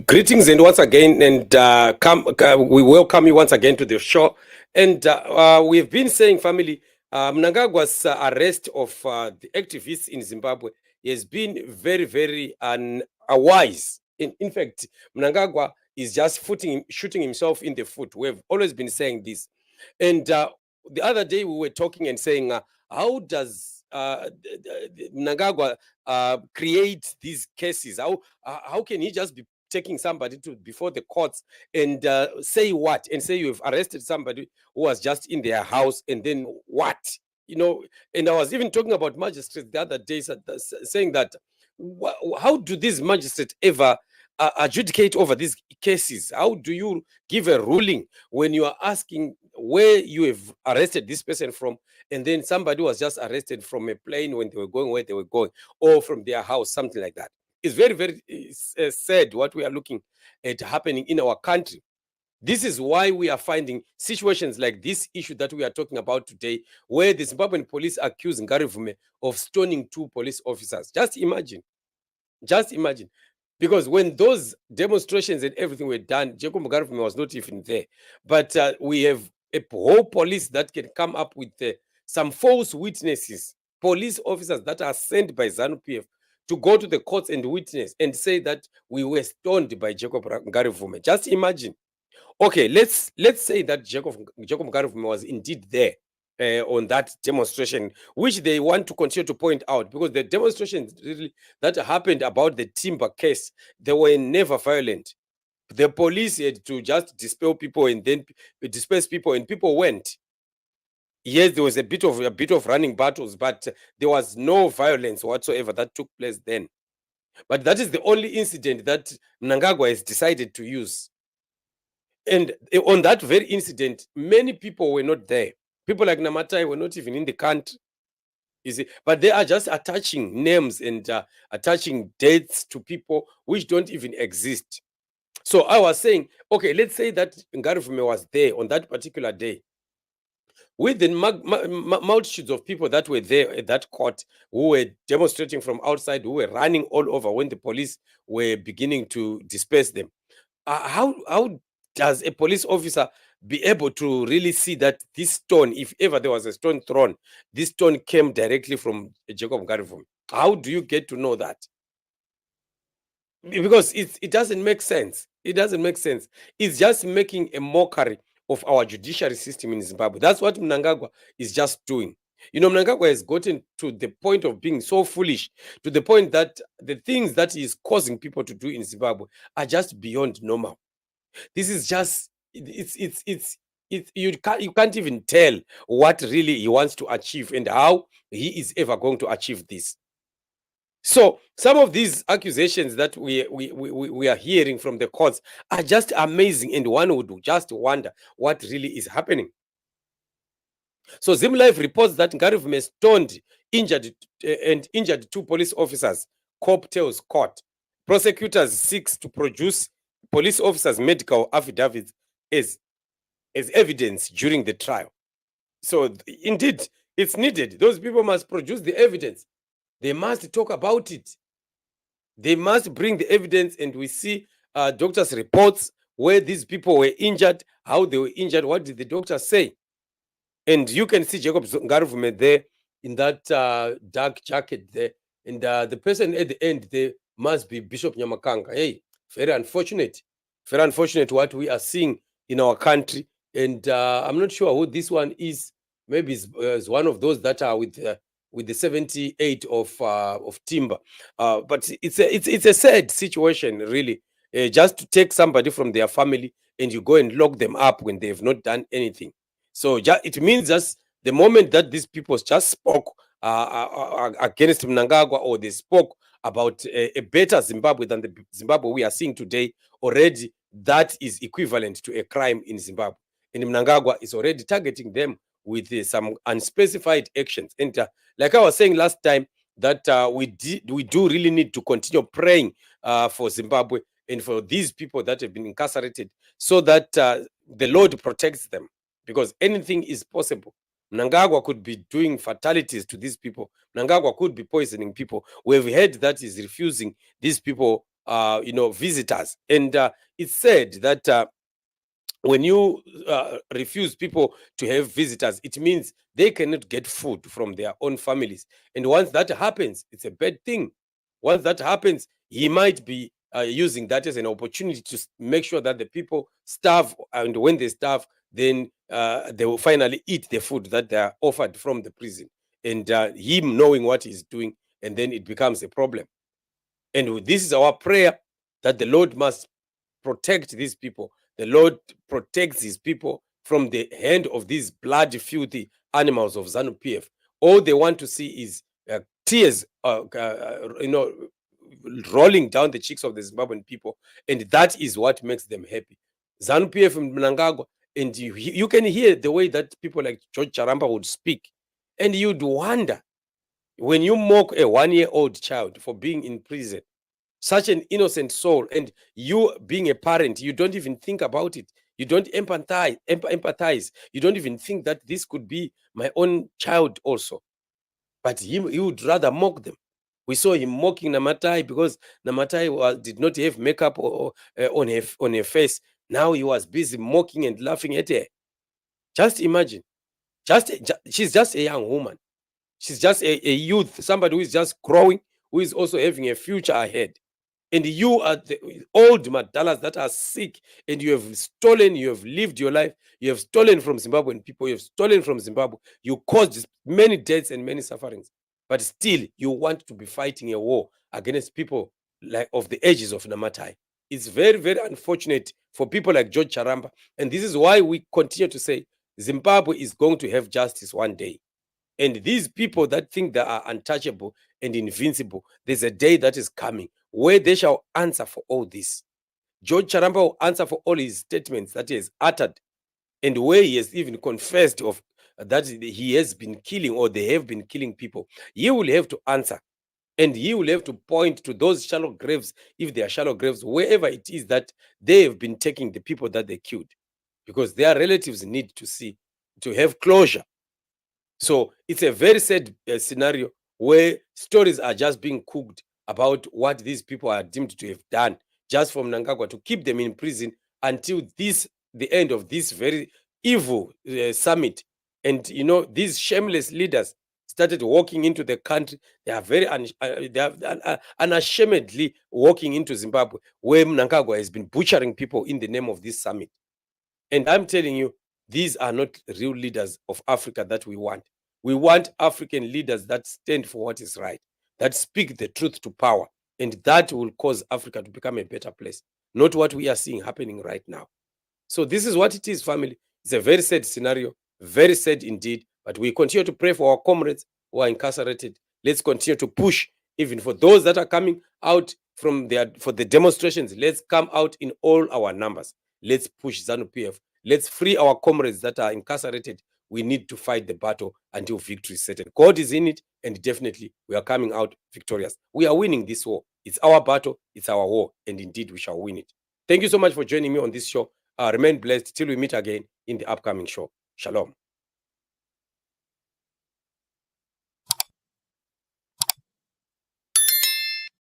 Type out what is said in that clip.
Greetings and once again, and we welcome you once again to the show. And we've been saying, family, Mnangagwa's arrest of the activists in Zimbabwe has been very, very unwise. In fact, Mnangagwa is just shooting himself in the foot. We've always been saying this. And the other day we were talking and saying, how does Mnangagwa create these cases? How can he just be taking somebody to before the courts and say what? And say you've arrested somebody who was just in their house, and then what? And I was even talking about magistrates the other day, saying that how do these magistrates ever adjudicate over these cases? How do you give a ruling when you are asking where you have arrested this person from, and then somebody was just arrested from a plane when they were going where they were going, or from their house, something like that? It's very, very sad what we are looking at happening in our country. This is why we are finding situations like this issue that we are talking about today, where the Zimbabwean police accuse Ngarivhume of stoning 2 police officers. Just imagine. Because when those demonstrations and everything were done, Jacob Ngarivhume was not even there. But we have a whole police that can come up with some false witnesses, police officers that are sent by ZANU-PF to go to the courts and witness and say that we were stoned by Jacob Ngarivhume. Just imagine. Okay, let's say that Jacob Ngarivhume was indeed there on that demonstration, which they want to continue to point out, because the demonstrations really that happened about the timber case, they were never violent. The police had to just dispel people and then disperse people, and people went. Yes, there was a bit of running battles, but there was no violence whatsoever that took place then. But that is the only incident that Mnangagwa has decided to use. And on that very incident, many people were not there. People like Namatai were not even in the country. You see, but they are just attaching names and attaching dates to people which don't even exist. So I was saying, okay, let's say that Ngarivhume was there on that particular day, with the multitudes of people that were there at that court, who were demonstrating from outside, who were running all over when the police were beginning to disperse them. How does a police officer be able to really see that this stone, if ever there was a stone thrown, this stone came directly from Jacob Ngarivhume? How do you get to know that? Because it doesn't make sense. It doesn't make sense. It's just making a mockery of our judiciary system in Zimbabwe. That's what Mnangagwa is just doing. Mnangagwa has gotten to the point of being so foolish, to the point that the things that he is causing people to do in Zimbabwe are just beyond normal. This is just you can't even tell what really he wants to achieve and how he is ever going to achieve this. So some of these accusations that we are hearing from the courts are just amazing, and one would just wonder what really is happening. So ZimLife reports that Ngarivhume stoned, injured 2 police officers. Cobb tells court. Prosecutors seeks to produce police officers' medical affidavits as evidence during the trial. So indeed, it's needed. Those people must produce the evidence. They must talk about it. They must bring the evidence, and we see doctors' reports where these people were injured, how they were injured, what did the doctor say? And you can see Jacob Ngarivhume there in that dark jacket there. And the person at the end there must be Bishop Nyamakanga. Hey, very unfortunate what we are seeing in our country. And I'm not sure who this one is. Maybe it's one of those that are with the 78 of timber. But it's a sad situation, really. Just to take somebody from their family and you go and lock them up when they have not done anything. So it means just the moment that these people just spoke against Mnangagwa, or they spoke about a better Zimbabwe than the Zimbabwe we are seeing today, already that is equivalent to a crime in Zimbabwe. And Mnangagwa is already targeting them with some unspecified actions. And like I was saying last time, that we do really need to continue praying for Zimbabwe and for these people that have been incarcerated, so that the Lord protects them, because anything is possible. Mnangagwa could be doing fatalities to these people. Mnangagwa could be poisoning people. We have heard that he's refusing these people visitors. And it's said that when you refuse people to have visitors, it means they cannot get food from their own families. And once that happens, it's a bad thing. Once that happens, he might be using that as an opportunity to make sure that the people starve. And when they starve, then they will finally eat the food that they are offered from the prison. And him knowing what he's doing, and then it becomes a problem. And this is our prayer, that the Lord must protect these people. The Lord protects his people from the hand of these blood filthy animals of ZANU-PF. All they want to see is tears, rolling down the cheeks of the Zimbabwean people, and that is what makes them happy. ZANU-PF in MNANGAGWA, and you can hear the way that people like George Charamba would speak, and you'd wonder, when you mock a 1-year-old child for being in prison, such an innocent soul, and you being a parent, you don't even think about it. You don't empathize. You don't even think that this could be my own child also. But he would rather mock them. We saw him mocking Namatai because Namatai did not have makeup on her face. Now he was busy mocking and laughing at her. Just imagine. She's just a young woman. She's just a youth, somebody who is just growing, who is also having a future ahead. And you are the old madalas that are sick, and you have stolen, you have lived your life, you have stolen from Zimbabwean people, you have stolen from Zimbabwe, you caused many deaths and many sufferings, but still you want to be fighting a war against people like of the ages of Namatai. It's very, very unfortunate for people like George Charamba, and this is why we continue to say Zimbabwe is going to have justice one day. And these people that think they are untouchable and invincible, there's a day that is coming where they shall answer for all this. George Charamba will answer for all his statements that he has uttered, and where he has even confessed of that he has been killing, or they have been killing people. He will have to answer, and he will have to point to those shallow graves, if they are shallow graves, wherever it is that they have been taking the people that they killed, because their relatives need to have closure. So it's a very sad scenario where stories are just being cooked about what these people are deemed to have done, just from Mnangagwa, to keep them in prison until the end of this very evil summit. And these shameless leaders started walking into the country. They are unashamedly walking into Zimbabwe, where Mnangagwa has been butchering people in the name of this summit. And I'm telling you, these are not real leaders of Africa that we want. We want African leaders that stand for what is right, that speak the truth to power, and that will cause Africa to become a better place, not what we are seeing happening right now. So this is what it is, family. It's a very sad scenario, very sad indeed, but we continue to pray for our comrades who are incarcerated. Let's continue to push, even for those that are coming out for the demonstrations. Let's come out in all our numbers. Let's push ZANU-PF. Let's free our comrades that are incarcerated. We need to fight the battle until victory is certain. God is in it, and definitely we are coming out victorious. We are winning this war. It's our battle, it's our war, and indeed we shall win it. Thank you so much for joining me on this show. Remain blessed till we meet again in the upcoming show. Shalom.